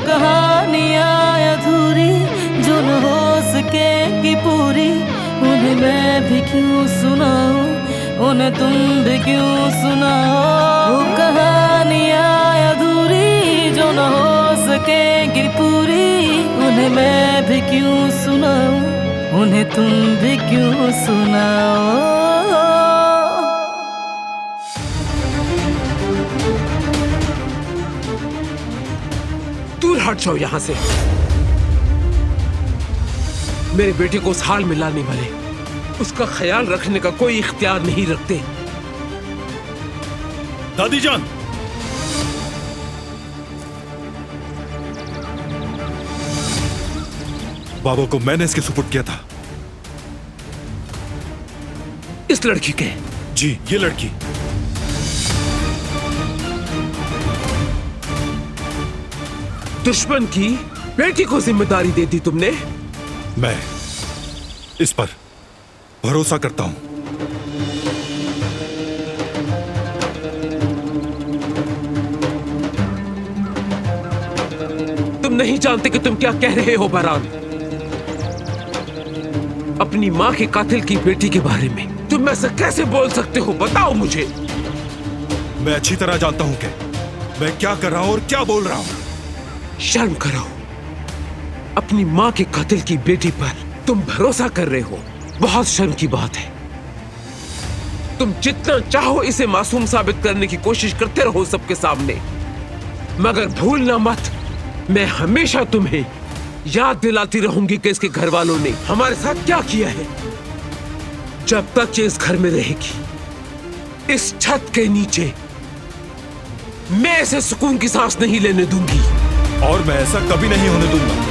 कहानियाँ अधूरी जो न हो सकेगी पूरी, उन्हें मैं भी क्यों सुनाऊं, उन्हें तुम भी क्यों सुनाओ। वो कहानियाँ अधूरी जो न हो सकेगी पूरी, उन्हें मैं भी क्यों सुनाऊं, उन्हें तुम भी क्यों सुनाओ। दूर हट जाओ यहाँ से। मेरे बेटे को उस हाल में लाने वाले उसका ख्याल रखने का कोई इख्तियार नहीं रखते। दादी जान, बाबा को मैंने इसके सुपुर्द किया था। इस लड़की के? जी, ये लड़की। दुश्मन की बेटी को जिम्मेदारी दे दी तुमने? मैं इस पर भरोसा करता हूं। तुम नहीं जानते कि तुम क्या कह रहे हो बहरान। अपनी माँ के कातिल की बेटी के बारे में तुम ऐसा कैसे बोल सकते हो? बताओ मुझे। मैं अच्छी तरह जानता हूं कि मैं क्या कर रहा हूं और क्या बोल रहा हूं। शर्म करो। अपनी माँ के कातिल की बेटी पर तुम भरोसा कर रहे हो, बहुत शर्म की बात है। तुम जितना चाहो इसे मासूम साबित करने की कोशिश करते रहो सबके सामने, मगर भूलना मत, मैं हमेशा तुम्हें याद दिलाती रहूंगी कि इसके घर वालों ने हमारे साथ क्या किया है। जब तक ये इस घर में रहेगी, इस छत के नीचे, मैं इसे सुकून की सांस नहीं लेने दूंगी। और मैं ऐसा कभी नहीं होने दूंगा।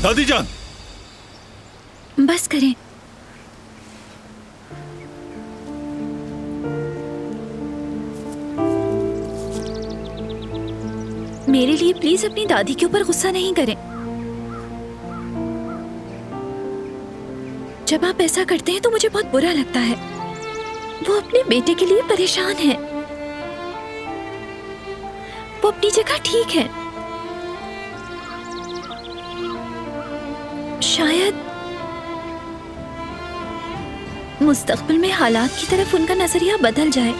दादी जान, बस करें। मेरे लिए प्लीज अपनी दादी के ऊपर गुस्सा नहीं करें। जब आप ऐसा करते हैं तो मुझे बहुत बुरा लगता है। वो अपने बेटे के लिए परेशान है। वो अपनी जगह ठीक है। शायद मुस्तकबिल में हालात की तरफ उनका नजरिया बदल जाए।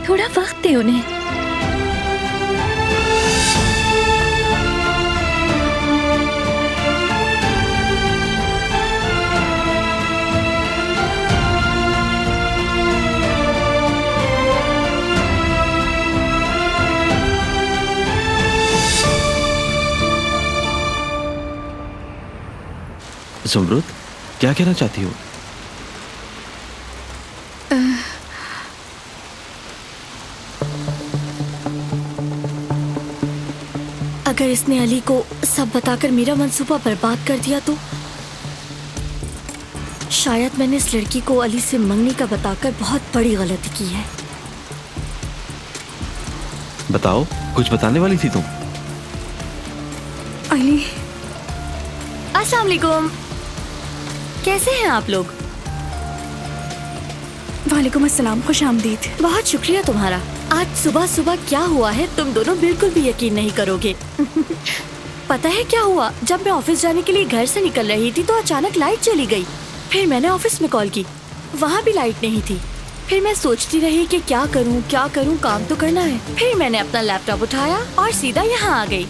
थोड़ा वक्त दे उन्हें। ज़ुमरुद, क्या कहना चाहती हो? अगर इसने अली को सब बताकर मेरा मंसूबा बर्बाद कर दिया तो शायद मैंने इस लड़की को अली से मंगनी का बताकर बहुत बड़ी गलती की है। बताओ, कुछ बताने वाली थी तुम? अली, अस्सलाम वालेकुम। कैसे हैं आप लोग? वालेकुम अस्सलाम, खुश आमदीद। बहुत शुक्रिया तुम्हारा। आज सुबह सुबह क्या हुआ है तुम दोनों बिल्कुल भी यकीन नहीं करोगे। पता है क्या हुआ? जब मैं ऑफिस जाने के लिए घर से निकल रही थी तो अचानक लाइट चली गई। फिर मैंने ऑफिस में कॉल की, वहाँ भी लाइट नहीं थी। फिर मैं सोचती रही कि क्या करूँ, काम तो करना है। फिर मैंने अपना लैपटॉप उठाया और सीधा यहाँ आ गई।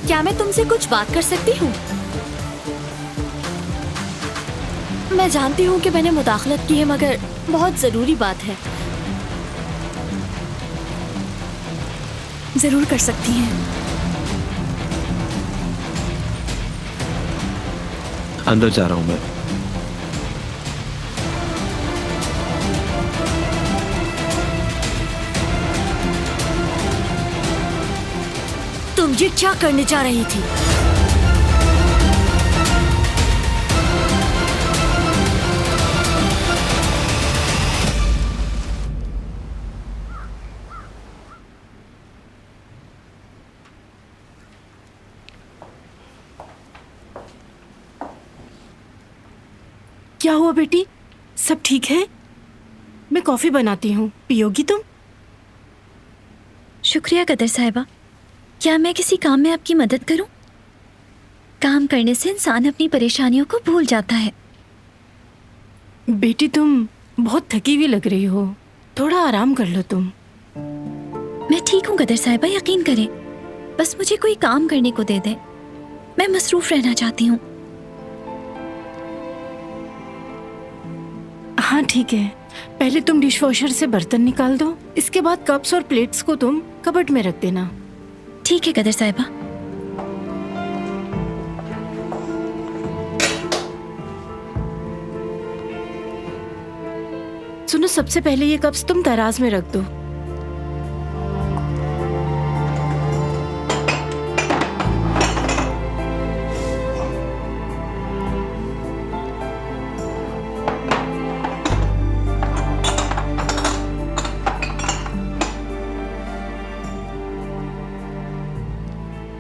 क्या मैं तुमसे कुछ बात कर सकती हूँ? मैं जानती हूँ कि मैंने मुदाखलत की है, मगर बहुत जरूरी बात है। जरूर कर सकती हैं। अंदर जा रहा हूं मैं। तुम ये क्या करने जा रही थी? क्या हुआ बेटी? सब ठीक है? मैं कॉफी बनाती हूँ, पियोगी तुम? शुक्रिया कदर साहिबा। क्या मैं किसी काम में आपकी मदद करूं? काम करने से इंसान अपनी परेशानियों को भूल जाता है। बेटी तुम बहुत थकी हुई लग रही हो, थोड़ा आराम कर लो तुम। मैं ठीक हूँ कदर साहिबा, यकीन करें। बस मुझे कोई काम करने को दे दे, मैं मसरूफ रहना चाहती हूँ। हाँ ठीक है, पहले तुम डिशवॉशर से बर्तन निकाल दो, इसके बाद कप्स और प्लेट्स को तुम कबर्ड में रख देना। ठीक है कदर साहिबा। सुनो, सबसे पहले ये कप्स तुम तराज में रख दो।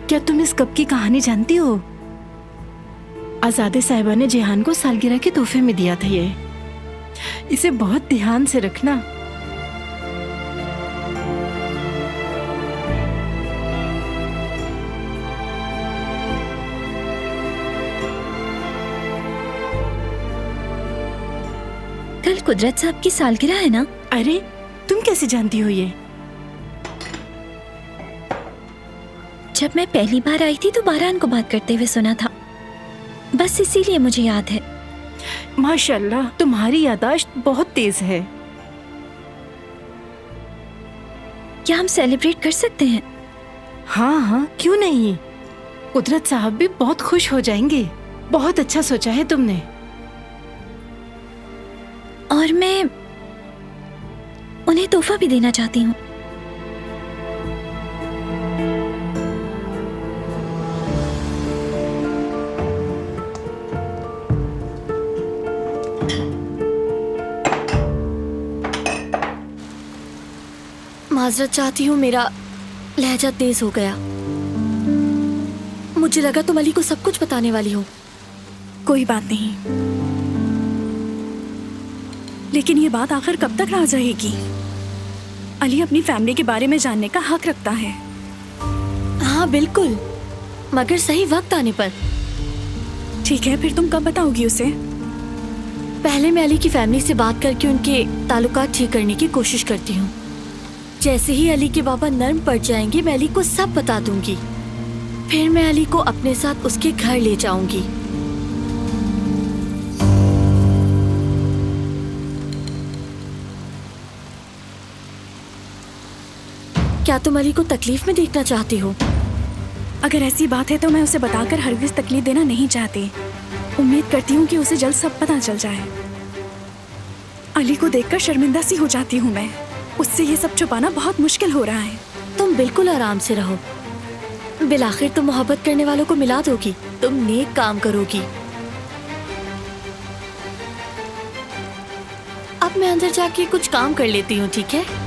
क्या तुम इस कप की कहानी जानती हो? आजादे साहिबा ने जेहान को सालगिरह के तोहफे में दिया था ये। इसे बहुत ध्यान से रखना। कल कुदरत साहब की सालगिरह है ना? अरे तुम कैसे जानती हो ये? जब मैं पहली बार आई थी तो बारान को बात करते हुए सुना था, बस इसीलिए मुझे याद है। माशाल्लाह, तुम्हारी याददाश्त बहुत तेज है। क्या हम सेलिब्रेट कर सकते हैं? हाँ हाँ, क्यों नहीं। कुदरत साहब भी बहुत खुश हो जाएंगे। बहुत अच्छा सोचा है तुमने। और मैं उन्हें तोहफा भी देना चाहती हूँ। माजरत चाहती हूँ, मेरा लहजा तेज हो गया। मुझे लगा तुम अली को सब कुछ बताने वाली हो। कोई बात नहीं, लेकिन ये बात आखिर कब तक राज रहेगी? अली अपनी फैमिली के बारे में जानने का हक रखता है। हाँ बिल्कुल, मगर सही वक्त आने पर। ठीक है, फिर तुम कब बताओगी उसे? पहले मैं अली की फैमिली से बात करके उनके ताल्लुकात ठीक करने की कोशिश करती हूँ। जैसे ही अली के बाबा नर्म पड़ जाएंगे, मैं अली को सब बता दूंगी। फिर मैं अली को अपने साथ उसके घर ले जाऊंगी। क्या तुम अली को तकलीफ में देखना चाहती हो? अगर ऐसी बात है तो मैं उसे बताकर हरगिज तकलीफ देना नहीं चाहती। उम्मीद करती हूँ कि उसे जल्द सब पता चल जाए। अली को देखकर शर्मिंदा सी हो जाती हूँ मैं। उससे ये सब छुपाना बहुत मुश्किल हो रहा है। तुम बिल्कुल आराम से रहो। बिलाखिर तुम मोहब्बत करने वालों को मिला दोगी, तुम नेक काम करोगी। अब मैं अंदर जाके कुछ काम कर लेती हूँ, ठीक है?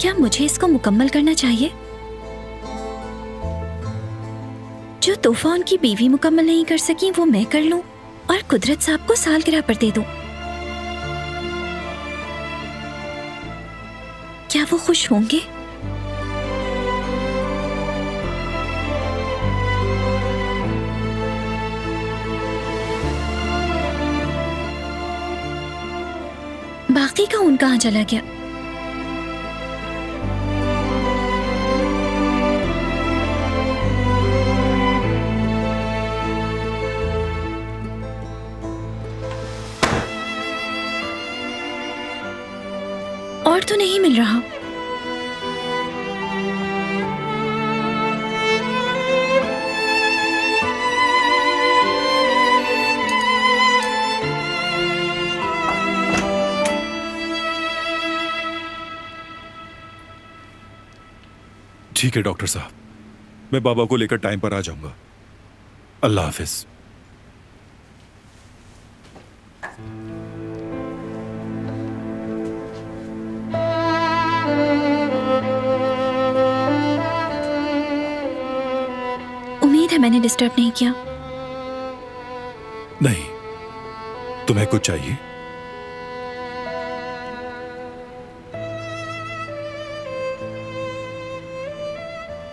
क्या मुझे इसको मुकम्मल करना चाहिए? जो तोहफा उनकी बीवी मुकम्मल नहीं कर सकी वो मैं कर लूं और कुदरत साहब को सालगिरह पर दे दूं। क्या वो खुश होंगे? बाकी का ऊन कहाँ चला गया? और तो नहीं मिल रहा। ठीक है डॉक्टर साहब, मैं बाबा को लेकर टाइम पर आ जाऊंगा। अल्लाह हाफिज। उम्मीद है मैंने डिस्टर्ब नहीं किया। नहीं, तुम्हें कुछ चाहिए?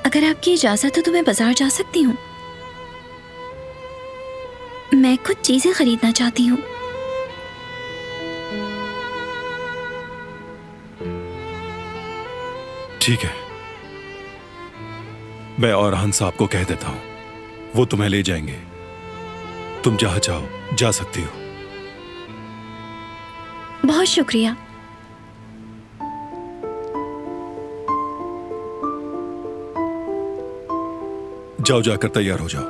अगर आपकी इजाजत हो तो मैं बाजार जा सकती हूँ। मैं कुछ चीजें खरीदना चाहती हूँ। ठीक है, मैं औरहान साहब को कह देता हूं, वो तुम्हें ले जाएंगे। तुम जहां चाहो जा सकती हो। बहुत शुक्रिया। जाओ, जाकर तैयार हो जाओ।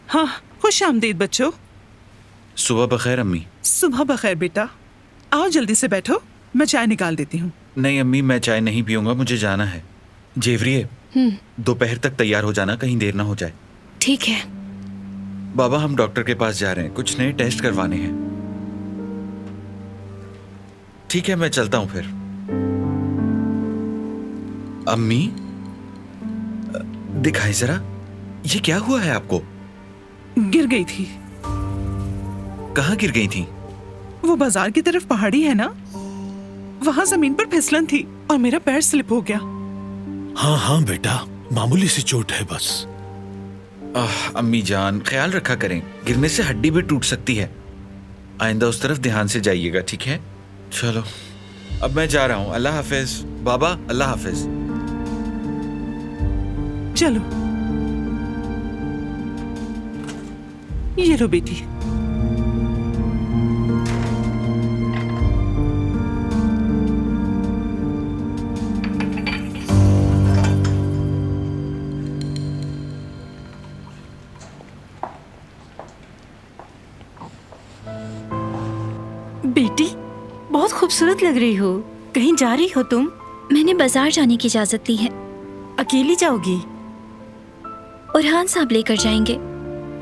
हाँ, खुश आमदीद बच्चों। सुबह बखैर अम्मी। सुबह बखैर बेटा। आओ जल्दी से बैठो, मैं चाय निकाल देती हूँ। नहीं अम्मी, मैं चाय नहीं पीऊंगा, मुझे जाना है। जेवरिए, दोपहर तक तैयार हो जाना, कहीं देर ना हो जाए। ठीक है। बाबा, हम डॉक्टर के पास जा रहे हैं, कुछ नए टेस्ट करवाने हैं। ठीक है, मैं चलता हूं फिर। अम्मी, दिखाई जरा, ये क्या हुआ है आपको? गिर गई थी। कहाँ गिर गई थी? वो बाजार की तरफ पहाड़ी है ना, वहां जमीन पर फिसलन थी और मेरा पैर स्लिप हो गया। हाँ हाँ बेटा, मामूली सी चोट है बस। अम्मी जान, ख्याल रखा करें, गिरने से हड्डी भी टूट सकती है। आइंदा उस तरफ ध्यान से जाइएगा, ठीक है? चलो, अब मैं जा रहा हूँ। अल्लाह हाफिज बाबा, अल्लाह हाफिज। चलो, ये लो बेटी। बेटी, बहुत खूबसूरत लग रही हो। कहीं जा रही हो तुम? मैंने बाजार जाने की इजाजत दी है। अकेली जाओगी? औरहान साहब लेकर जाएंगे।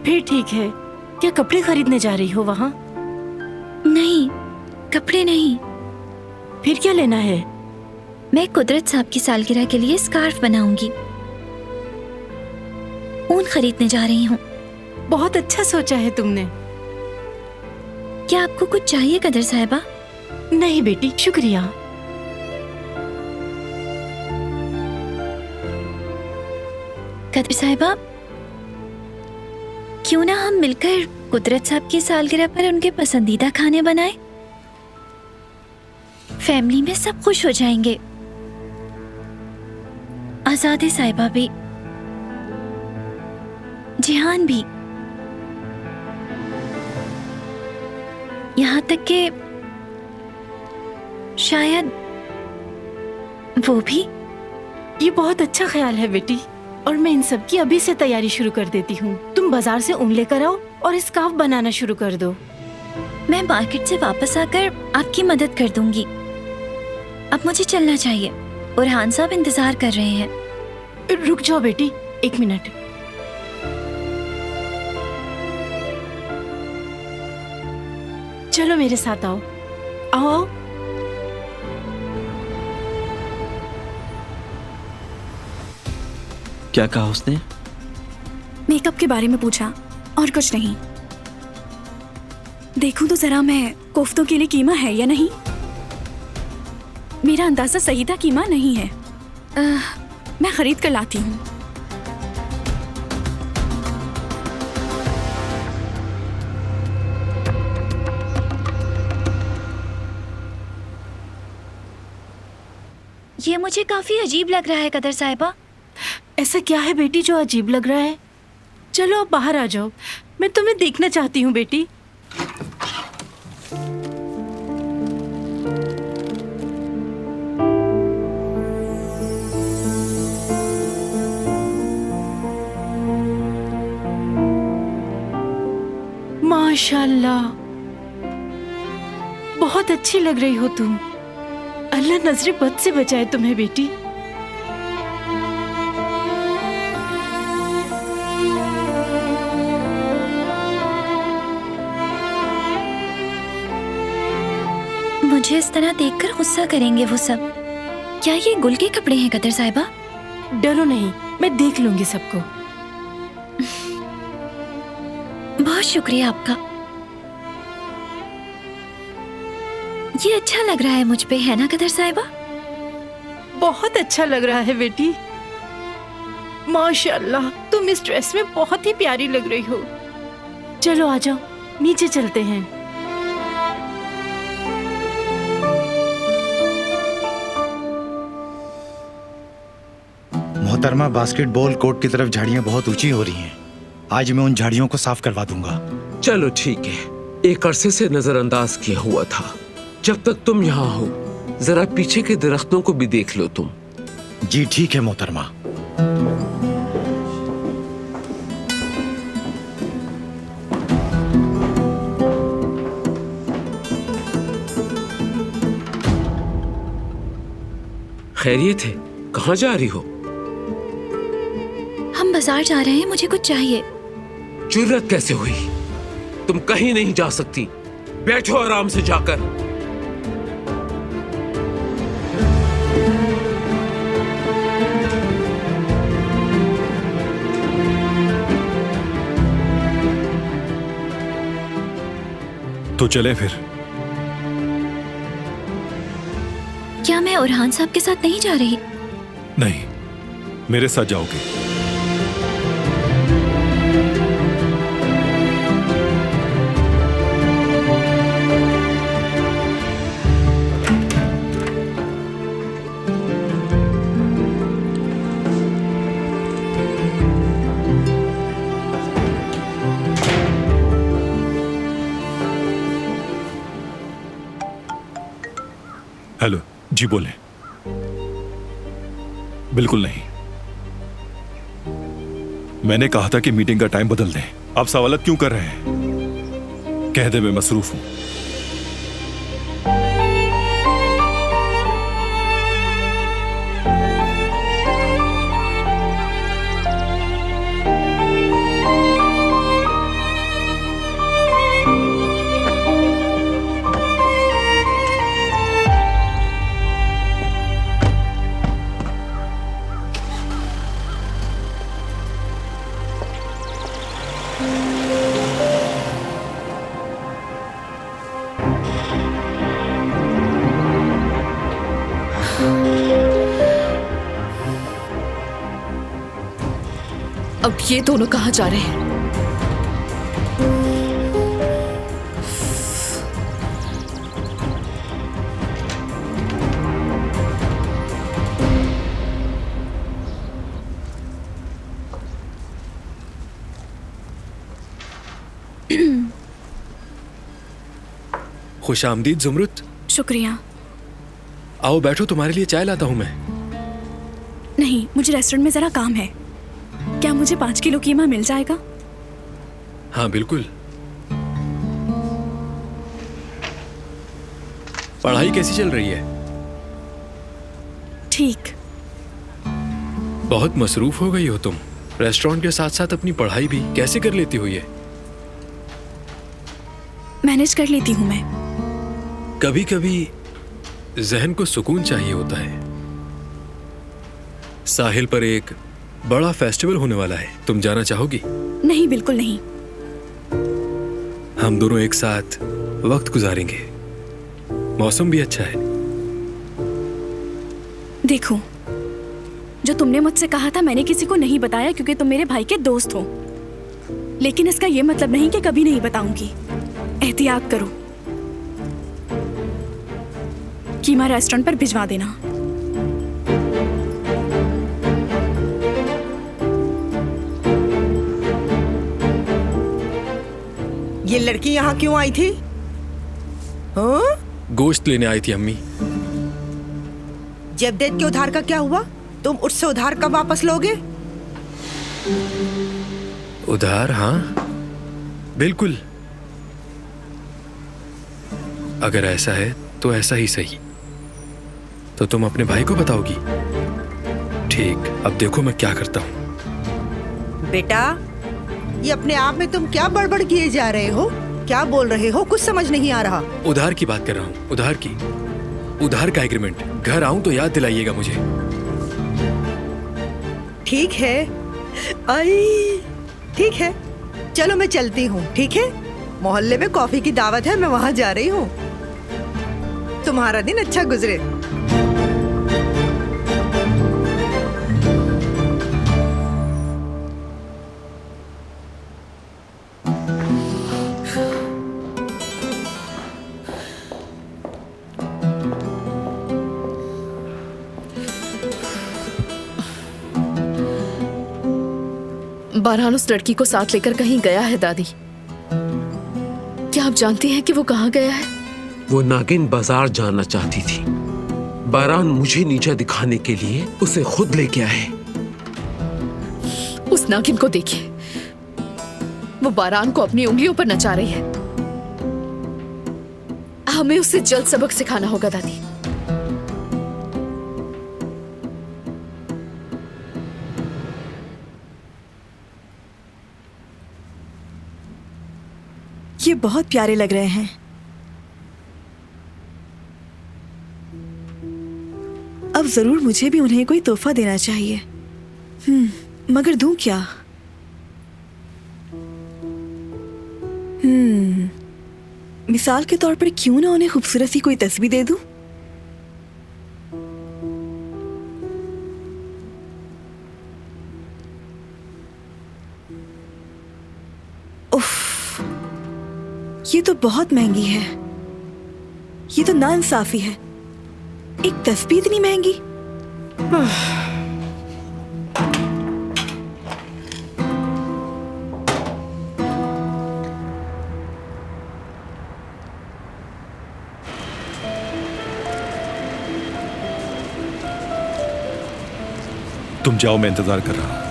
फिर ठीक है। क्या कपड़े खरीदने जा रही हो वहाँ? नहीं, कपड़े नहीं। फिर क्या लेना है? मैं कुदरत साहब की सालगिरह के लिए स्कार्फ बनाऊंगी। ऊन खरीदने जा रही हूँ। बहुत अच्छा सोचा है तुमने। क्या आपको कुछ चाहिए कदर साहिबा? नहीं बेटी, शुक्रिया। कदर साहिबा, क्यों ना हम मिलकर कुदरत साहब की सालगिरह पर उनके पसंदीदा खाने बनाएं? फैमिली में सब खुश हो जाएंगे। आजादे साहिबा भी, जिहान भी, यहाँ तक कि शायद वो भी। ये बहुत अच्छा ख्याल है बेटी, और मैं इन सब की अभी से तैयारी शुरू कर देती हूँ। तुम बाजार से ऊन लेकर आओ और स्कार्फ बनाना शुरू कर दो। मैं मार्केट से वापस आकर आपकी मदद कर दूंगी। अब मुझे चलना चाहिए, औरहान साहब इंतजार कर रहे हैं। रुक जाओ बेटी, 1 मिनट। चलो मेरे साथ आओ। आओ आओ। क्या कहा उसने? मेकअप के बारे में पूछा और कुछ नहीं। देखूं तो जरा मैं कोफ्तों के लिए कीमा है या नहीं। मेरा अंदाजा सही था, कीमा नहीं है। मैं खरीद कर लाती हूँ। ये मुझे काफी अजीब लग रहा है कदर साहिबा। ऐसा क्या है बेटी जो अजीब लग रहा है? चलो अब बाहर आ जाओ, मैं तुम्हें देखना चाहती हूँ बेटी। माशाल्लाह, बहुत अच्छी लग रही हो तुम। अल्लाह नजरे बद से बचाए तुम्हें बेटी। मुझे इस तरह देखकर गुस्सा करेंगे वो सब। क्या ये गुल के कपड़े हैं कदर साहिबा? डरो नहीं, मैं देख लूंगी सबको। बहुत शुक्रिया आपका। ये अच्छा लग रहा है मुझ पे, है ना कदर साहिबा? बहुत अच्छा लग रहा है बेटी। माशाल्लाह, तुम इस ड्रेस में बहुत ही प्यारी लग रही हो। चलो आ जाओ, नीचे चलते हैं। मोहतरमा, बास्केटबॉल कोर्ट की तरफ झाड़ियाँ बहुत ऊंची हो रही हैं। आज मैं उन झाड़ियों को साफ करवा दूंगा। चलो ठीक है, एक अरसे से नजरअंदाज किया हुआ था। जब तक तुम यहाँ हो, जरा पीछे के दरख्तों को भी देख लो तुम। जी ठीक है मोहतरमा। खैरियत है? कहाँ जा रही हो? हम बाजार जा रहे हैं, मुझे कुछ चाहिए। जुर्रत कैसे हुई? तुम कहीं नहीं जा सकती। बैठो आराम से जाकर। तो चले फिर। क्या मैं उरहान साहब के साथ नहीं जा रही? नहीं, मेरे साथ जाओगे। हेलो जी, बोले। बिल्कुल नहीं, मैंने कहा था कि मीटिंग का टाइम बदल दें। आप सवालत क्यों कर रहे हैं? कह दे मैं मसरूफ हूं। अब ये दोनों कहाँ जा रहे हैं? खुश आमदीद जुमरुत। शुक्रिया। आओ बैठो, तुम्हारे लिए चाय लाता हूं मैं। नहीं, मुझे रेस्टोरेंट में जरा काम है। क्या मुझे 5 किलो कीमा मिल जाएगा? हाँ बिल्कुल। पढ़ाई कैसी चल रही है? ठीक। बहुत मसरूफ हो गई हो तुम। रेस्टोरेंट के साथ साथ अपनी पढ़ाई भी कैसे कर लेती हो ये? मैनेज कर लेती हूँ मैं। कभी कभी जहन को सुकून चाहिए होता है। साहिल पर एक बड़ा फेस्टिवल होने वाला है, तुम जाना चाहोगी? नहीं, बिल्कुल नहीं। हम दोनों एक साथ वक्त गुजारेंगे, मौसम भी अच्छा है। देखो, जो तुमने मुझसे कहा था मैंने किसी को नहीं बताया क्योंकि तुम मेरे भाई के दोस्त हो। लेकिन इसका यह मतलब नहीं कि कभी नहीं बताऊंगी। एहतियात करो। कीमा रेस्टोरेंट पर भिजवा देना। ये लड़की यहाँ क्यों आई थी? हाँ? गोश्त लेने आई थी अम्मी। जवदेद के उधार का क्या हुआ? तुम उससे उधार कब वापस लोगे? उधार? हाँ बिल्कुल, अगर ऐसा है तो ऐसा ही सही। तो तुम अपने भाई को बताओगी? ठीक, अब देखो मैं क्या करता हूँ। बेटा, ये अपने आप में तुम क्या बड़बड़ किए जा रहे हो? क्या बोल रहे हो? कुछ समझ नहीं आ रहा। उधार की बात कर रहा हूँ, उधार की। उधार का एग्रीमेंट। घर आऊं तो याद दिलाइएगा मुझे। ठीक है, आई ठीक है, चलो मैं चलती हूँ। ठीक है, मोहल्ले में कॉफी की दावत है, मैं वहाँ जा रही हूँ। तुम्हारा दिन अच्छा गुजरे। बारहान उस लड़की को साथ लेकर कहीं गया है दादी। क्या आप जानती हैं कि वो कहाँ गया है? वो नागिन बाजार जाना चाहती थी। बारान मुझे नीचा दिखाने के लिए उसे खुद लेके आए। उस नागिन को देखिए, वो बारान को अपनी उंगलियों पर नचा रही है। हमें उसे जल्द सबक सिखाना होगा दादी। ये बहुत प्यारे लग रहे हैं। अब जरूर मुझे भी उन्हें कोई तोहफा देना चाहिए। मगर दूं क्या? मिसाल के तौर पर क्यों ना उन्हें खूबसूरत सी कोई तस्वीर दे दूं? ये तो बहुत महंगी है। ये तो नाइंसाफी है। एक तस्बीह इतनी महंगी। तुम जाओ, मैं इंतजार कर रहा हूं।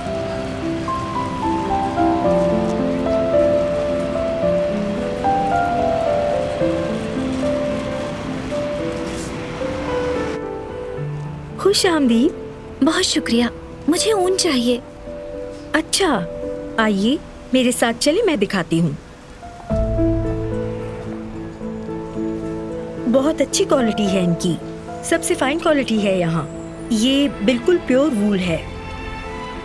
खुश आमदीद। बहुत शुक्रिया, मुझे ऊन चाहिए। अच्छा, आइए मेरे साथ चले, मैं दिखाती हूँ। बहुत अच्छी क्वालिटी है इनकी, सबसे फाइन क्वालिटी है यहाँ। ये बिल्कुल प्योर वूल है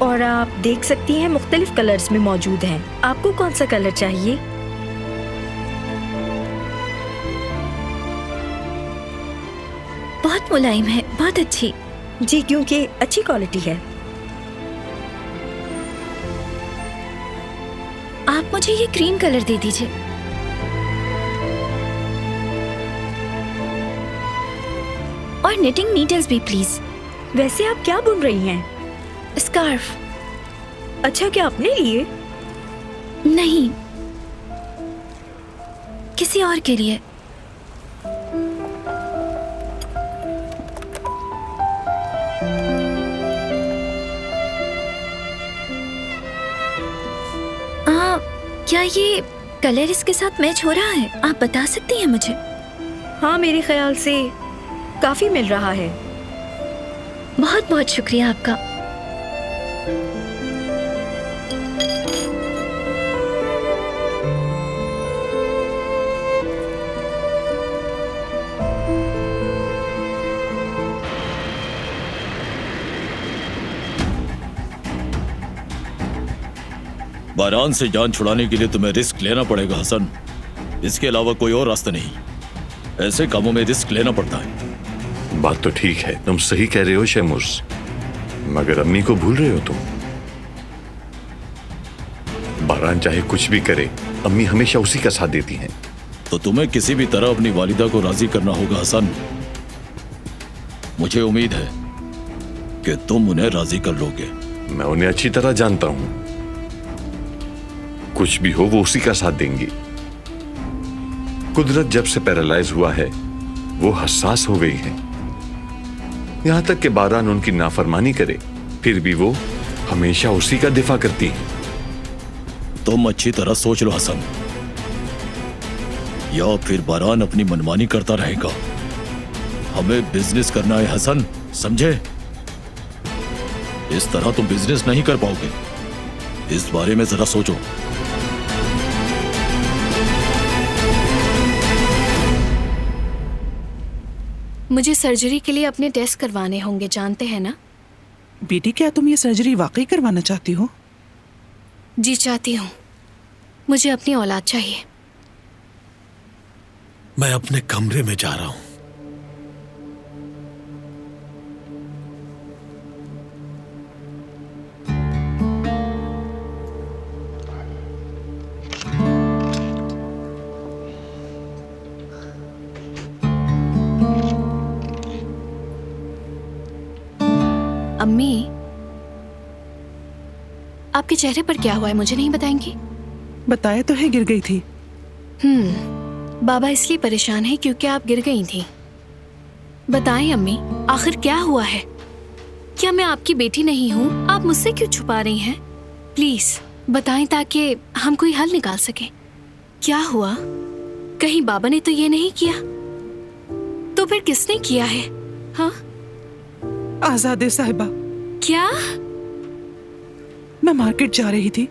और आप देख सकती हैं मुख्तलिफ कलर्स में मौजूद हैं। आपको कौन सा कलर चाहिए? बहुत मुलायम है, बहुत अच्छी। जी, क्योंकि अच्छी क्वालिटी है। आप मुझे ये क्रीम कलर दे दीजिए। और निटिंग नीडल्स भी प्लीज। वैसे आप क्या बुन रही हैं? स्कार्फ। अच्छा, क्या अपने लिए? नहीं, किसी और के लिए। क्या ये कलर इसके साथ मैच हो रहा है? आप बता सकती हैं मुझे? हाँ, मेरे ख्याल से काफी मिल रहा है। बहुत बहुत शुक्रिया आपका। बारान से जान छुड़ाने के लिए तुम्हें रिस्क लेना पड़ेगा हसन। इसके अलावा कोई और रास्ता नहीं। ऐसे कामों में रिस्क लेना पड़ता है। बात तो ठीक है, तुम सही कह रहे हो शैमुस, मगर अम्मी को भूल रहे हो तुम। बारान चाहे कुछ भी करे, अम्मी हमेशा उसी का साथ देती हैं। तो तुम्हें किसी भी तरह अपनी वालिदा को राजी करना होगा हसन। मुझे उम्मीद है कि तुम उन्हें राजी कर लोगे। मैं उन्हें अच्छी तरह जानता हूं। कुछ भी हो वो उसी का साथ देंगी। कुदरत जब से पैरालाइज हुआ है वो हसास हो गई है। यहां तक कि बारान उनकी नाफरमानी करे फिर भी वो हमेशा उसी का दिफा करती है। तुम अच्छी तरह सोच लो हसन। या फिर बारान अपनी मनमानी करता रहेगा। हमें बिजनेस करना है हसन, समझे? इस तरह तुम बिजनेस नहीं कर पाओगे। इस बारे में जरा सोचो। मुझे सर्जरी के लिए अपने टेस्ट करवाने होंगे, जानते हैं ना? बेटी, क्या तुम ये सर्जरी वाकई करवाना चाहती हो? जी चाहती हूँ। मुझे अपनी औलाद चाहिए। मैं अपने कमरे में जा रहा हूं। अम्मी, आपके चेहरे पर क्या हुआ है, मुझे नहीं बताएंगी? बताया तो है, गिर गई थी। बाबा इसलिए परेशान है क्योंकि आप गिर गई थी। बताएं अम्मी, आखिर क्या हुआ है? क्या मैं आपकी बेटी नहीं हूँ? आप मुझसे क्यों छुपा रही हैं? प्लीज बताएं ताकि हम कोई हल निकाल सके। क्या हुआ? कहीं बाबा ने तो ये नहीं किया? तो फिर किसने किया है? हाँ, आजादे साहिबा। क्या? मैं मार्केट जा रही थी,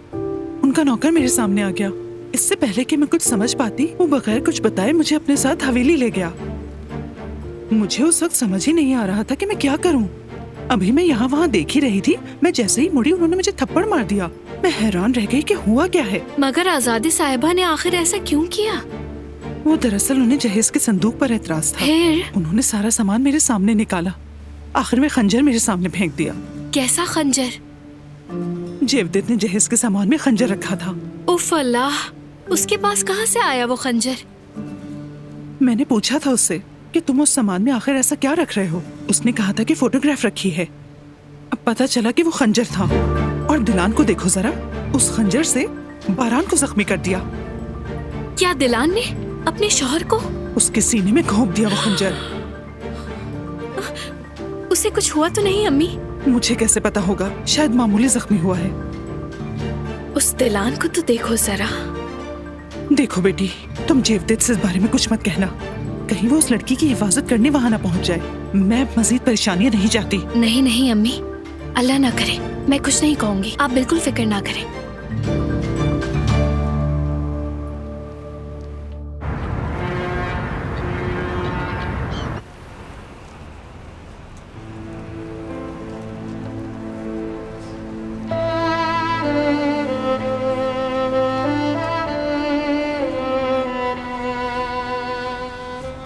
उनका नौकर मेरे सामने आ गया। इससे पहले कि मैं कुछ समझ पाती, वो बगैर कुछ बताए मुझे अपने साथ हवेली ले गया। मुझे उस वक्त समझ ही नहीं आ रहा था कि मैं क्या करूं। अभी मैं यहाँ वहाँ देख ही रही थी, मैं जैसे ही मुड़ी उन्होंने मुझे थप्पड़ मार दिया। मैं हैरान रह गई कि हुआ क्या है। मगर आजादी साहिबा ने आखिर ऐसा क्यों किया? वो दरअसल उन्हें जहेज के संदूक पर एतराज था। उन्होंने सारा सामान मेरे सामने निकाला, आखिर में खंजर मेरे सामने फेंक दिया। कैसा खंजर? जेवदेत ने जहेज के सामान में खंजर रखा था। उफ अल्लाह, उसके पास कहाँ से आया वो खंजर? मैंने पूछा था उससे कि तुम उस सामान में आखिर ऐसा क्या रख रहे हो। उसने कहा था कि फोटोग्राफ रखी है। अब पता चला कि वो खंजर था। और दिलान को देखो जरा, उस खंजर से बारान को जख्मी कर दिया। क्या दिलान ने अपने शौहर को? उसके सीने में घोंप दिया वो खंजर। उसे कुछ हुआ तो नहीं अम्मी? मुझे कैसे पता होगा, शायद मामूली जख्मी हुआ है। उस दिलान को तो देखो जरा। देखो बेटी, तुम जेवदेत से इस बारे में कुछ मत कहना, कहीं वो उस लड़की की हिफाजत करने वहाँ ना पहुँच जाए। मैं मजीद परेशानियाँ नहीं चाहती। नहीं नहीं अम्मी, अल्लाह ना करे, मैं कुछ नहीं कहूँगी, आप बिल्कुल फिक्र ना करें।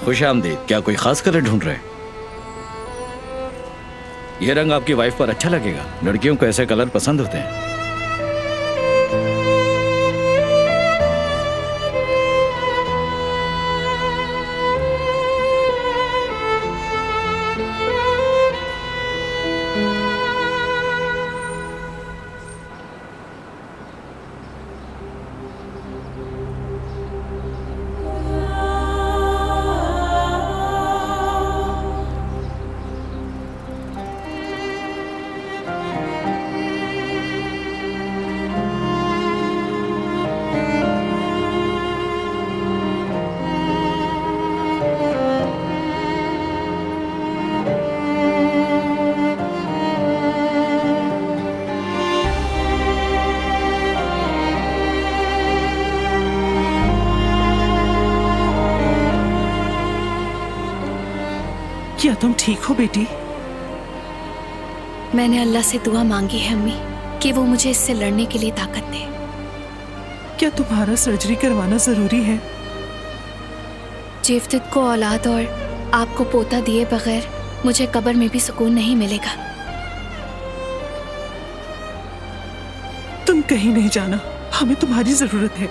खुश आमदीद। क्या कोई खास कलर ढूंढ रहे हैं? ये रंग आपकी वाइफ पर अच्छा लगेगा, लड़कियों को ऐसे कलर पसंद होते हैं। क्या तुम ठीक हो बेटी? मैंने अल्लाह से दुआ मांगी है अम्मी कि वो मुझे इससे लड़ने के लिए ताकत दे। क्या तुम्हारा सर्जरी करवाना जरूरी है? जेवदेत को औलाद और आपको पोता दिए बगैर मुझे कब्र में भी सुकून नहीं मिलेगा। तुम कहीं नहीं जाना, हमें तुम्हारी जरूरत है।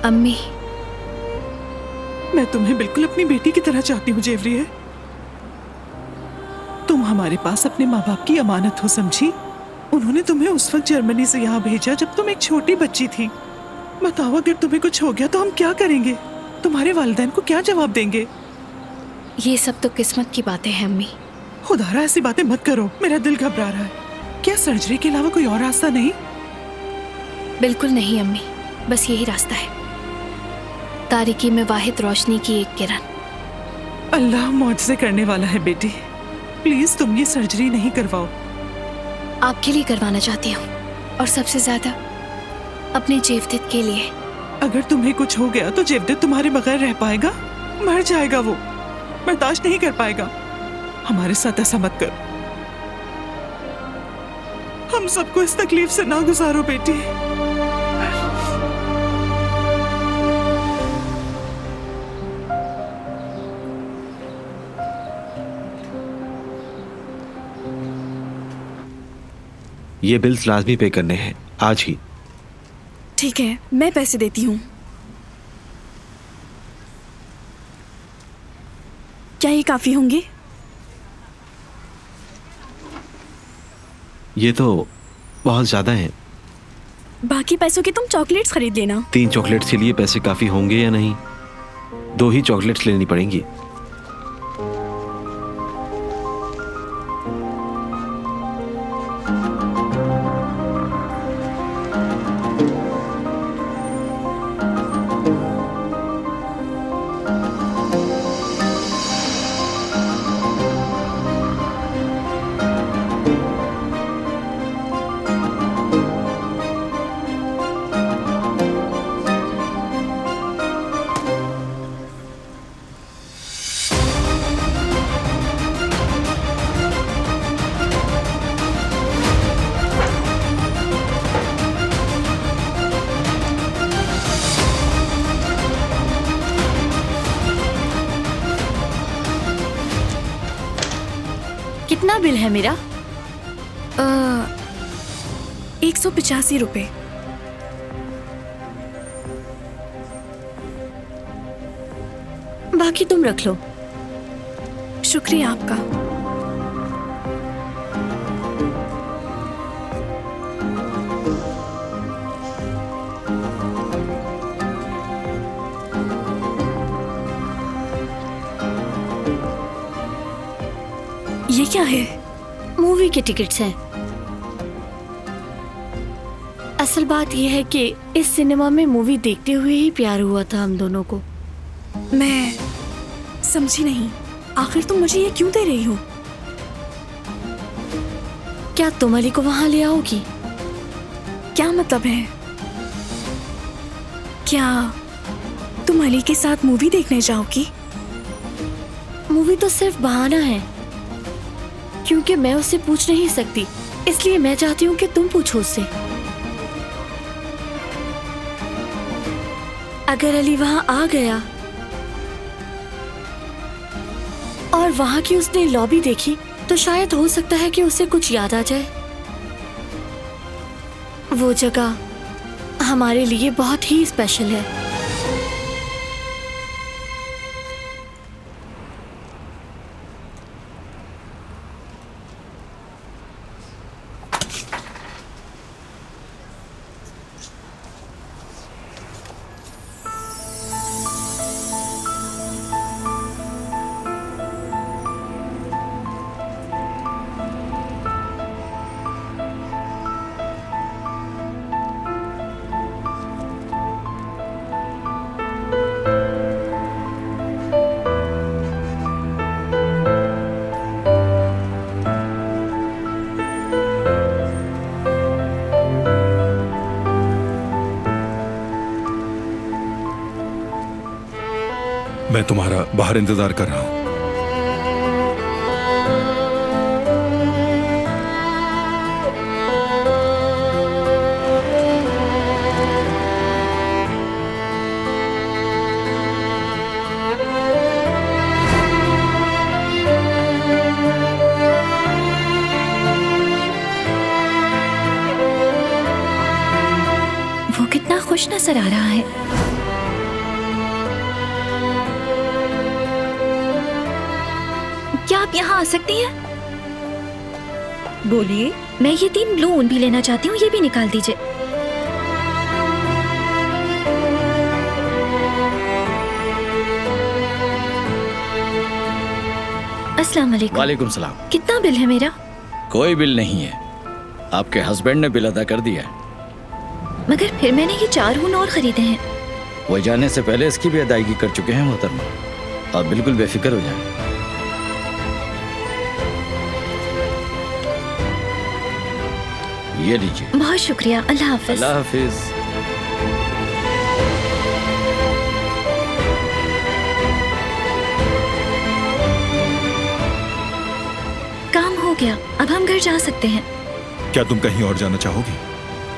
अम्मी, मैं तुम्हें बिल्कुल अपनी बेटी की तरह चाहती हूँ जेवरिया। तुम हमारे पास अपने माँ बाप की अमानत हो, समझी? उन्होंने तुम्हें उस वक्त जर्मनी से यहाँ भेजा जब तुम एक छोटी बच्ची थी। बताओ, अगर तुम्हें कुछ हो गया तो हम क्या करेंगे? तुम्हारे वालिदैन को क्या जवाब देंगे? ये सब तो किस्मत की बातें हैं अम्मी। खुदारा ऐसी बातें मत करो, मेरा दिल घबरा रहा है। क्या सर्जरी के अलावा कोई और रास्ता नहीं? बिल्कुल नहीं अम्मी, बस यही रास्ता है। तारीकी में वाहिद रोशनी की एक किरण। अल्लाह मौजज़े करने वाला है बेटी। प्लीज तुम ये सर्जरी नहीं करवाओ। आपके लिए करवाना चाहती हूँ, और सबसे ज्यादा अपने जेवदित के लिए। अगर तुम्हें कुछ हो गया तो जेवदित तुम्हारे बगैर रह पाएगा? मर जाएगा वो, बर्दाश्त नहीं कर पाएगा। हमारे साथ ऐसा मत कर। हम सबको इस तकलीफ से ना गुजारो बेटी। ये बिल्स लाजमी पे करने हैं आज ही। ठीक है, मैं पैसे देती हूँ। क्या ये काफी होंगे? ये तो बहुत ज्यादा है। बाकी पैसों की तुम चॉकलेट्स खरीद लेना। 3 चॉकलेट्स के लिए पैसे काफी होंगे या नहीं? 2 ही चॉकलेट्स लेनी पड़ेंगी। कितना बिल है मेरा? 185 रुपए। बाकी तुम रख लो। शुक्रिया आपका। ये क्या है? मूवी के टिकट्स हैं। असल बात यह है कि इस सिनेमा में मूवी देखते हुए ही प्यार हुआ था हम दोनों को। मैं समझी नहीं, आखिर तुम मुझे ये क्यों दे रही हो? क्या तुम अली को वहां ले आओगी? क्या मतलब है? क्या तुम अली के साथ मूवी देखने जाओगी? मूवी तो सिर्फ बहाना है, क्योंकि मैं उससे पूछ नहीं सकती, इसलिए मैं चाहती हूँ कि तुम पूछो उससे। अगर अली वहां आ गया और वहां की उसने लॉबी देखी तो शायद हो सकता है कि उसे कुछ याद आ जाए। वो जगह हमारे लिए बहुत ही स्पेशल है। मैं तुम्हारा बाहर इंतजार कर रहा हूं। वो कितना खुश नजर आ रहा है। क्या आप यहाँ आ सकती हैं? बोलिए। मैं ये 3 ब्लू ऊन भी लेना चाहती हूँ, ये भी निकाल दीजिए। अस्सलाम वालेकुम। वालेकुम सलाम। कितना बिल है मेरा? कोई बिल नहीं है, आपके हस्बैंड ने बिल अदा कर दिया है। मगर फिर मैंने ये 4 ऊन और खरीदे हैं। वो जाने से पहले इसकी भी अदायगी कर चुके हैं मोहतरमा। आप बिल्कुल बेफिक्र हो जाएं। ये लीजिए। बहुत शुक्रिया। अल्लाह हाफिज। अल्लाह हाफिज। काम हो गया, अब हम घर जा सकते हैं। क्या तुम कहीं और जाना चाहोगी?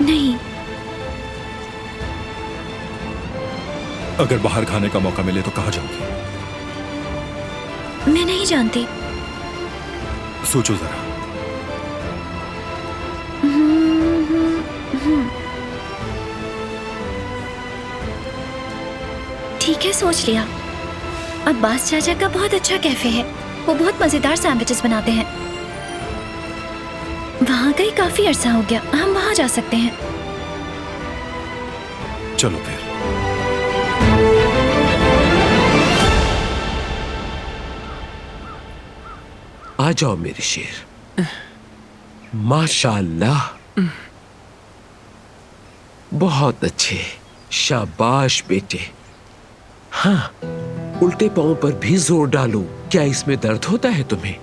नहीं। अगर बाहर खाने का मौका मिले तो कहाँ जाओगी? मैं नहीं जानती। सोचो जरा। ठीक है, सोच लिया। अब्बास चाचा का बहुत अच्छा कैफे है, वो बहुत मजेदार सैंडविचेस बनाते हैं। वहाँ गई काफी अरसा हो गया, हम वहाँ जा सकते हैं। चलो फिर। आ जाओ मेरे शेर। माशाअल्लाह, बहुत अच्छे, शाबाश बेटे। हाँ, उल्टे पांव पर भी जोर डालो। क्या इसमें दर्द होता है तुम्हें?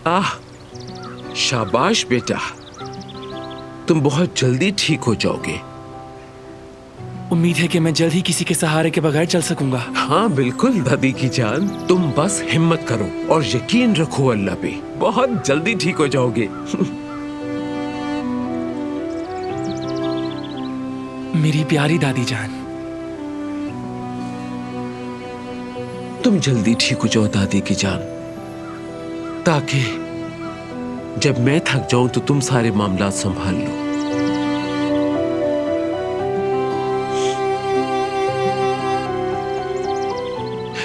आह, शाबाश बेटा, तुम बहुत जल्दी ठीक हो जाओगे। उम्मीद है कि मैं जल्द ही किसी के सहारे के बगैर चल सकूंगा। हाँ बिल्कुल दादी की जान, तुम बस हिम्मत करो और यकीन रखो अल्लाह पे, बहुत जल्दी ठीक हो जाओगे। मेरी प्यारी दादी जान। तुम जल्दी ठीक हो जाओ दादी की जान, ताकि जब मैं थक जाऊं तो तुम सारे मामला संभाल लो।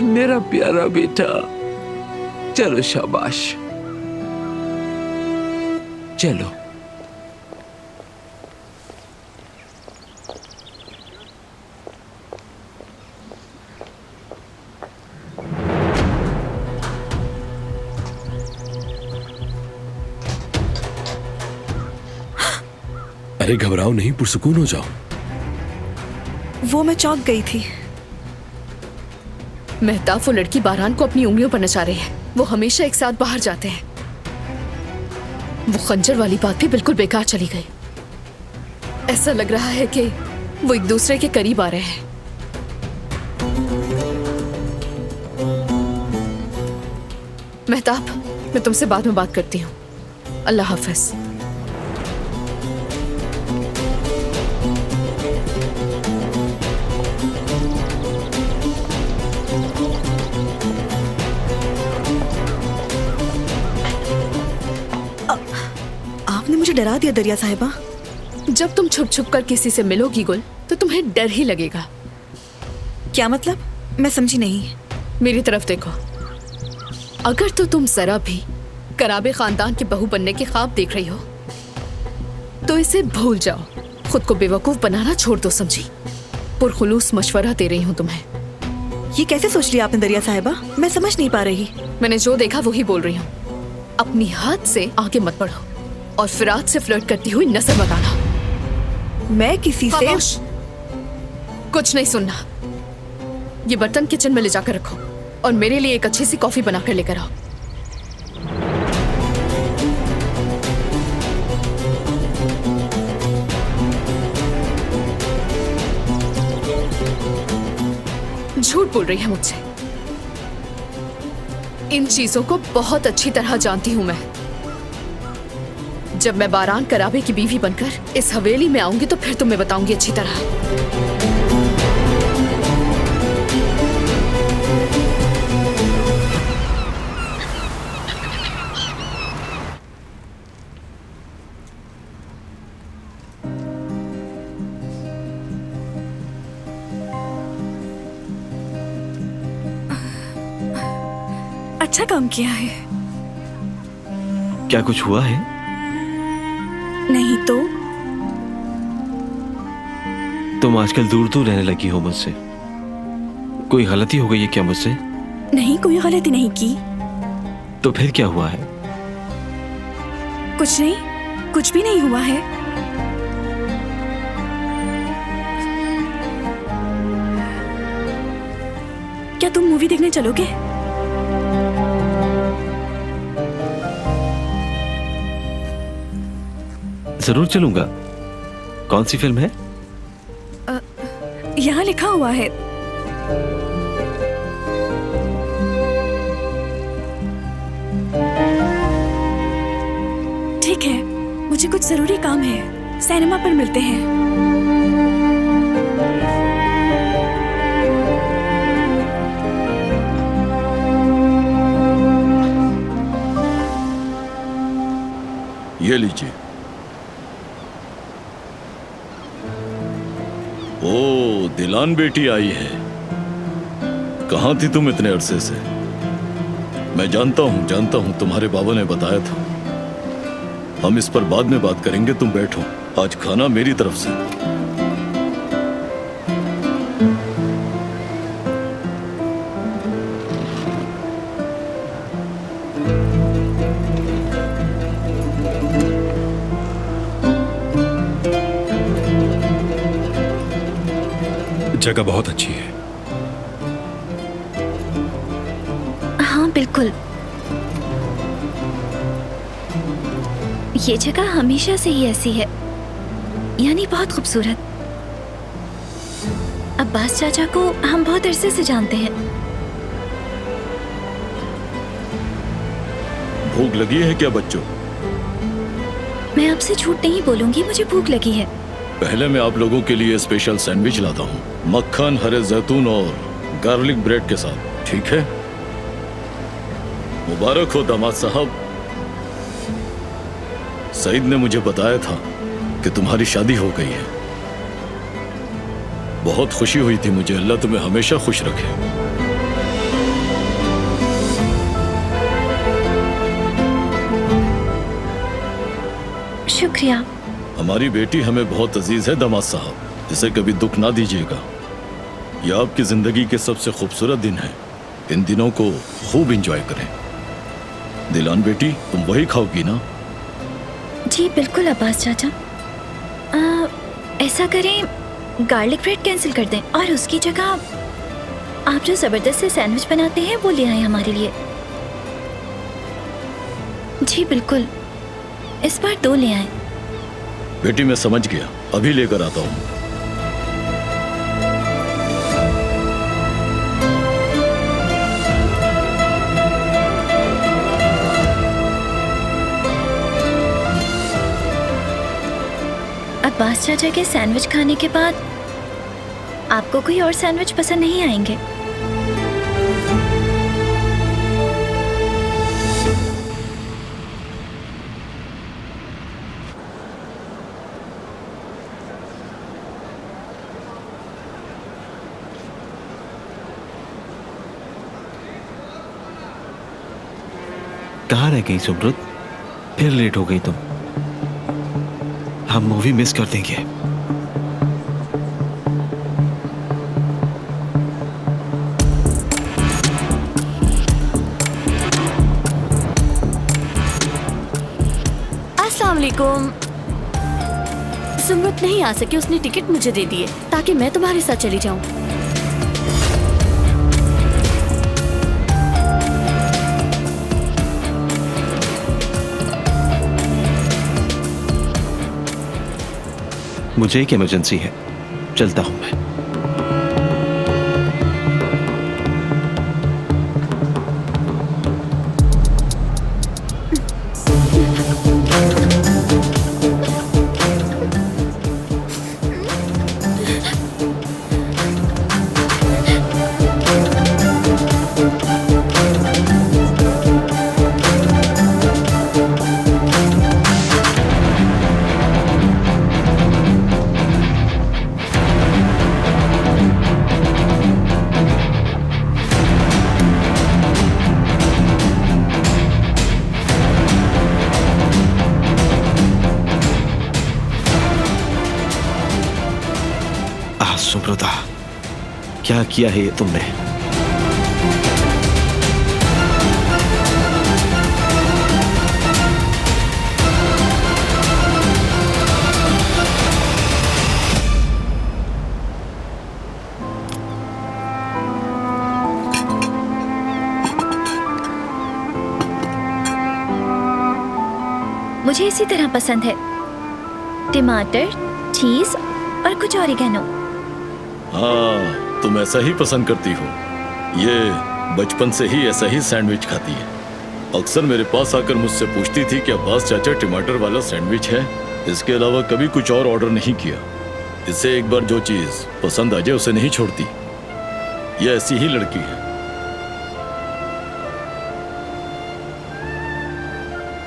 मेरा प्यारा बेटा, चलो शाबाश, चलो। अरे घबराओ नहीं, पुरसुकून हो जाओ। वो मैं चौंक गई थी। मेहताब वो लड़की बारान को अपनी उंगलियों पर नचा रही है। वो हमेशा एक साथ बाहर जाते हैं। वो खंजर वाली बात भी बिल्कुल बेकार चली गई। ऐसा लग रहा है कि वो एक दूसरे के करीब आ रहे हैं। मेहताब, मैं तुमसे बाद में बात करती हूँ। अल्लाह हाफिज। आपने मुझे डरा दिया दरिया साहिबा। जब तुम छुप छुप कर किसी से मिलोगी गुल, तो तुम्हें डर ही लगेगा। क्या मतलब? मैं समझी नहीं। मेरी तरफ देखो। अगर तो तुम जरा भी कराबे खानदान की बहू बनने के ख्वाब देख रही हो, तो इसे भूल जाओ। खुद को बेवकूफ बनाना छोड़ दो, समझी? पुरखुलूस मशवरा दे रही हूँ तुम्हें। ये कैसे सोच लिया आपने दरिया साहिबा? मैं समझ नहीं पा रही। मैंने जो देखा वही बोल रही हूँ। अपनी हद से आगे मत बढ़ो और फिरात से फ्लर्ट करती हुई नजर मत आना। मैं किसी से कुछ नहीं सुनना। ये बर्तन किचन में ले जाकर रखो और मेरे लिए एक अच्छी सी कॉफी बनाकर लेकर आओ। झूठ बोल रही है मुझसे। इन चीजों को बहुत अच्छी तरह जानती हूं मैं। जब मैं बारान कराबे की बीवी बनकर इस हवेली में आऊंगी तो फिर तुम्हें बताऊंगी अच्छी तरह। अच्छा काम किया है। क्या कुछ हुआ है? नहीं तो तुम आजकल दूर दूर रहने लगी हो मुझसे। कोई गलती हो गई है क्या मुझसे? नहीं, कोई गलती नहीं की। तो फिर क्या हुआ है? कुछ नहीं, कुछ भी नहीं हुआ है। क्या तुम मूवी देखने चलोगे? जरूर चलूंगा। कौन सी फिल्म है? यहाँ लिखा हुआ है। ठीक है, मुझे कुछ जरूरी काम है। सिनेमा पर मिलते हैं। ये लीजिए। ओ, दिलान बेटी आई है। कहाँ थी तुम इतने अरसे से? मैं जानता हूँ तुम्हारे बाबा ने बताया था। हम इस पर बाद में बात करेंगे, तुम बैठो। आज खाना मेरी तरफ से। जगह बहुत अच्छी है। हाँ बिल्कुल, ये जगह हमेशा से ही ऐसी है, यानी बहुत खूबसूरत। अब्बास चाचा को हम बहुत अरसे से जानते हैं। भूख लगी है क्या बच्चों? मैं आपसे झूठ नहीं बोलूंगी, मुझे भूख लगी है। पहले मैं आप लोगों के लिए स्पेशल सैंडविच लाता हूँ, मक्खन, हरे जैतून और गार्लिक ब्रेड के साथ, ठीक है? मुबारक हो दामाद साहब। सईद ने मुझे बताया था कि तुम्हारी शादी हो गई है। बहुत खुशी हुई थी मुझे। अल्लाह तुम्हें हमेशा खुश रखे। शुक्रिया। हमारी बेटी हमें बहुत अजीज है दामाद साहब, इसे कभी दुख ना दीजिएगा। यह आपकी जिंदगी के सबसे खूबसूरत दिन है। इन दिनों को खूब एंजॉय करें। दिलान बेटी, तुम वही खाओगी ना? जी बिल्कुल अब्बास चाचा। ऐसा करें, गार्लिक ब्रेड कैंसिल कर दें और उसकी जगह आप जो जबरदस्त से सैंडविच बनाते हैं वो ले आए हमारे लिए। जी बिल्कुल, इस बार 2 ले आए। बेटी मैं समझ गया, अभी लेकर आता हूँ। अब्बास चाचा के सैंडविच खाने के बाद आपको कोई और सैंडविच पसंद नहीं आएंगे? कहाँ रह गई सुब्रत? फिर लेट हो गई तुम। हम मूवी मिस कर देंगे। अस्सलाम वालेकुम। सुमरत नहीं आ सकी, उसने टिकट मुझे दे दिए ताकि मैं तुम्हारे साथ चली जाऊं। मुझे एक इमरजेंसी है, चलता हूं मैं। सुब्रता, क्या किया है ये तुमने? मुझे इसी तरह पसंद है, टमाटर, चीज और कुछ ऑरिगेनो। हाँ, तुम ऐसा ही पसंद करती हो। ये बचपन से ही ऐसा ही सैंडविच खाती है। अक्सर मेरे पास आकर मुझसे पूछती थी कि अब्बास चाचा टमाटर वाला सैंडविच है, इसके अलावा कभी कुछ और ऑर्डर नहीं किया। इसे एक बार जो चीज पसंद आ जाए उसे नहीं छोड़ती। ये ऐसी ही लड़की है।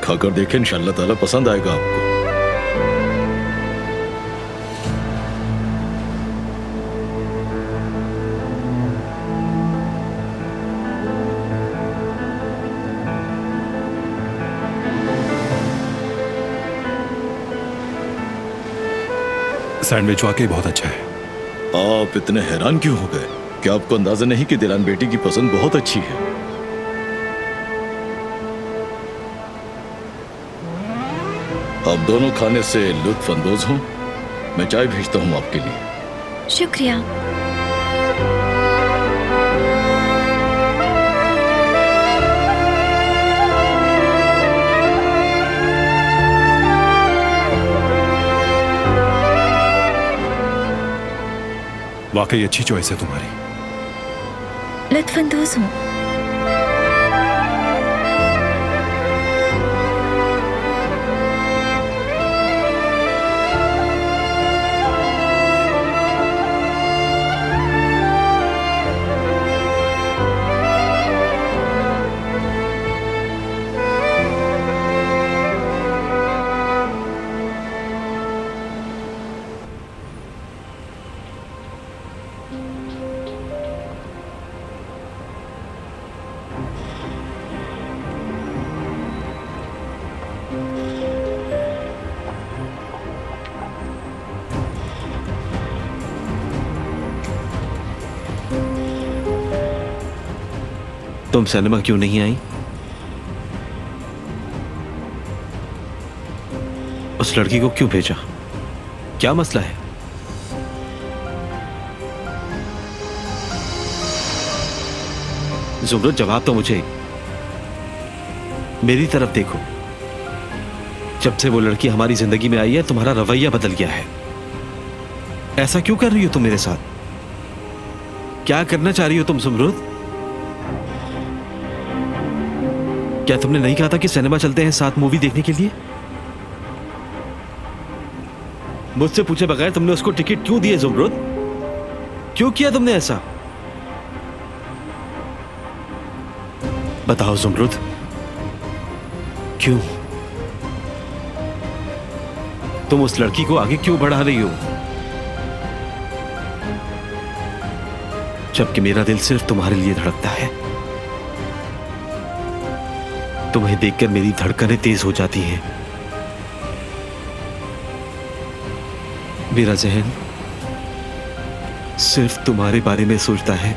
खाकर देखें, इंशाअल्लाह ताला पसंद आएगा आपको। सैंडविच वाकई बहुत अच्छा है। आप इतने हैरान क्यों हो गए? क्या आपको अंदाजा नहीं कि दिलान बेटी की पसंद बहुत अच्छी है? आप दोनों खाने से लुत्फ अंदोज हों। मैं चाय भेजता हूं आपके लिए। शुक्रिया। वाकई अच्छी चॉइस है तुम्हारी। लुत्फानंदोज हूँ। तुम सिनेमा क्यों नहीं आई? उस लड़की को क्यों भेजा? क्या मसला है? जुमरुद, जवाब तो मुझे। मेरी तरफ देखो। जब से वो लड़की हमारी जिंदगी में आई है, तुम्हारा रवैया बदल गया है। ऐसा क्यों कर रही हो तुम मेरे साथ? क्या करना चाह रही हो तुम जुमरुद? क्या तुमने नहीं कहा था कि सिनेमा चलते हैं साथ मूवी देखने के लिए? मुझसे पूछे बगैर तुमने उसको टिकट क्यों दिए जुमरुद? क्यों किया तुमने ऐसा? बताओ जुमरुद, क्यों? तुम उस लड़की को आगे क्यों बढ़ा रही हो, जबकि मेरा दिल सिर्फ तुम्हारे लिए धड़कता है? तुम्हें देखकर मेरी धड़कनें तेज हो जाती हैं। मेरा जहन सिर्फ तुम्हारे बारे में सोचता है।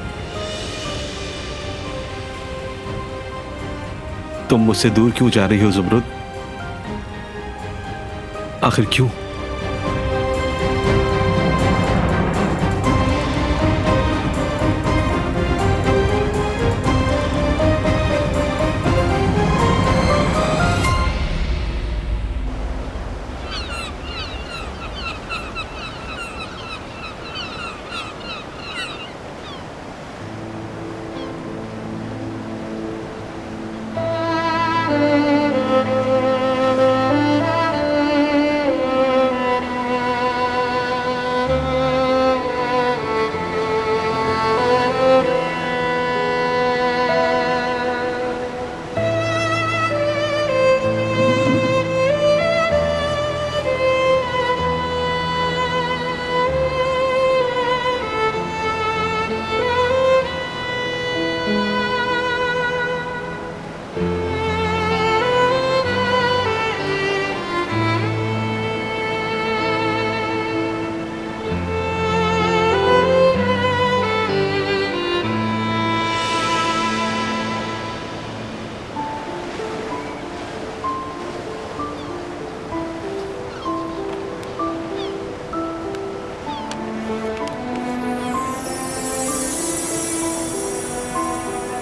तुम मुझसे दूर क्यों जा रही हो जुमरुद? आखिर क्यों?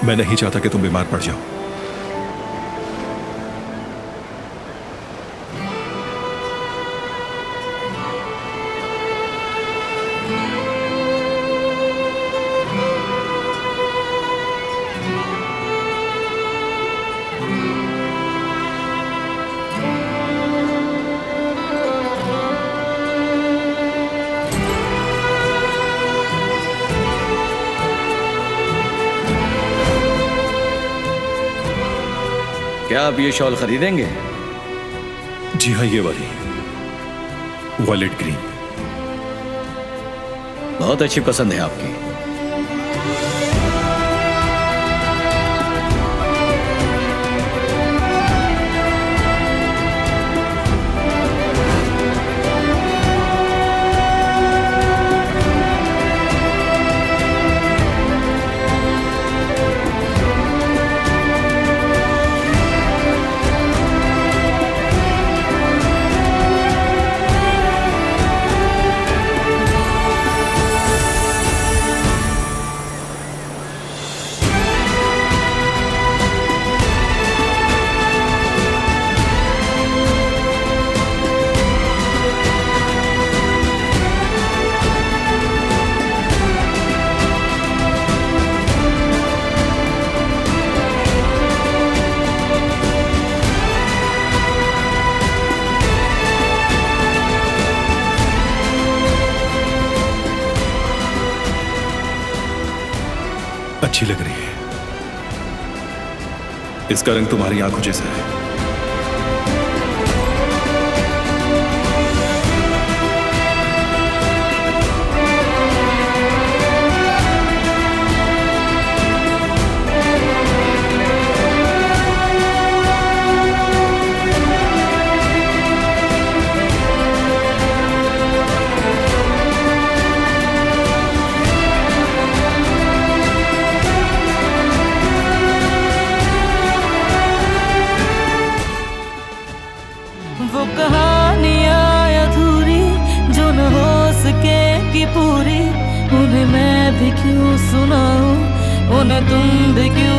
मैं नहीं चाहता कि तुम बीमार पड़ जाओ। क्या आप ये शॉल खरीदेंगे? जी हाँ, ये वाली वॉयलेट ग्रीन। बहुत अच्छी पसंद है आपकी। अच्छी लग रही है। इसका रंग तुम्हारी आंखों जैसा है। वो कहानियाँ अधूरी जो न हो सके कि पूरी, उन्हें मैं भी क्यों सुनाऊं, उन्हें तुम भी क्यों